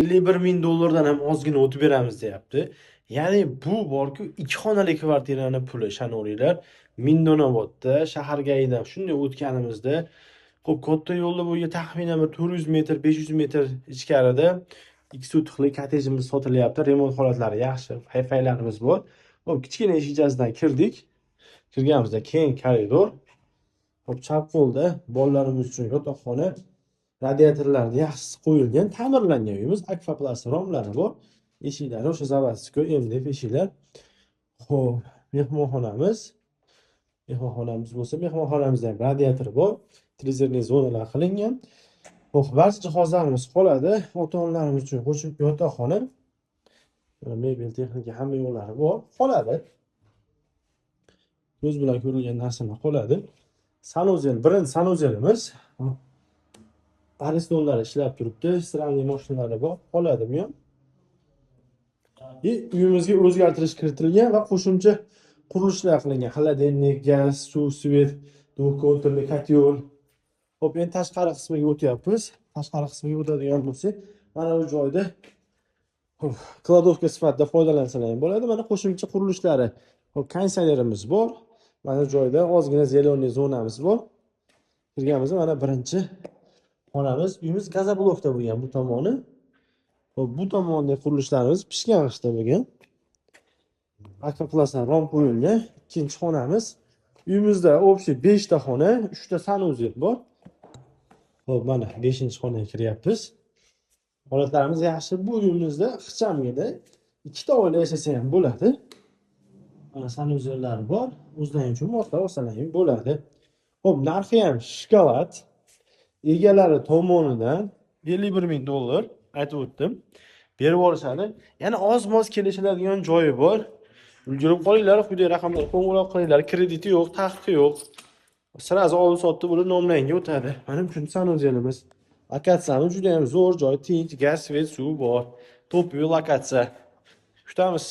51 ming dollardan ham ozgina o'tib beramiz deyapti. Ya'ni bu borku 2 xonali kvartirani puli, shanoringlar. Mindonobodda shaharga haydab shunday o'tganimizda, xo'p, katta yo'lda bu yerga taxminan bir 400 metr, 500 metr ichkarida ikki sotixli kottejimiz sotilyapti. Remont holatlari yaxshi, fayfaylarimiz bor. Xo'p, kichkina eshikchasidan kirdik. Kirganimizda keng koridor. Xo'p, chap qo'lda bolalarimiz uchun yotoqxona, radiatorlarni yaxshisi qo'yilgan, ta'mirlangan uyimiz, akvaplast romlari bor. Eshiklari o'sha заводской MDF eshiklar. Xo'p, mehmonxonamiz. Mehmonxonamiz bo'lsa, mehmonxonamizda ham radiator bor, trezorli zonalar qilingan. Xo'p, barcha jihozlarimiz qoladi. Ota-onalarimiz uchun qo'shimcha yotoqxona, mebel, texnika hamma yo'llari bor, qoladi. Ko'z bilan ko'rilgan narsalar qoladi. Sanuzel, birinchi sanuzelimiz. Aristonlar ishlab turibdi, stranli mashinalari bor, qoladi bu ham. Uyimizga o'zgartirish kiritilgan va qo'shimcha qurilishlar qilingan. Xolodilnik, gaz, suv, svet, duxovka, kotyol. Xo'p, endi tashqari qismiga o'tyapmiz. Tashqari qismiga o'tadigan bo'lsak, mana bu joyda kladovka sifatida foydalansalar ham bo'ladi. Mana qo'shimcha qurilishlari. Xo'p, konditsionerimiz bor. Mana joyda ozgina zeleniy zonamiz bor. Kirganimizda mana birinchi xonamiz. Uyimiz gazoblokda bo'lgan bu tomoni. Xo'p, bu tomonda qurilishlarimiz pishgan qishda bo'lgan. Akvaplastdan rom qo'yilgan. Ikkinchi xonamiz. Uyimizda общий 5 ta xona, 3 ta sanuzel bor. Xo'p, mana 5-xonaga kiryapmiz. Holatlarimiz yaxshi. Bu uyimizda ixchamgina 2 ta oila yashasa ham bo'ladi. Mana sanuzellar bor. O'zlaring uchun moslab olsalar ham bo'ladi. Xo'p, narxi ham shikolat. Egalari tomonidan 51 ming dollar aytib o'tdim. Berib olishadi. Yana oz-moz kelishiladigan joyi bor. Ulgurib qolinglar, quyidagi raqamlarga qo'ng'iroq qilinglar. Krediti yo'q, taqiqi yo'q. Sirazi oldi-sotdi bo'lib nomlanga o'tadi. Mana shunday sanuzelimiz. Lokatsiyamiz juda ham zo'r joy, tinch, gaz, svet, suv bor. Top yo'l lokatsiya. Kutamiz.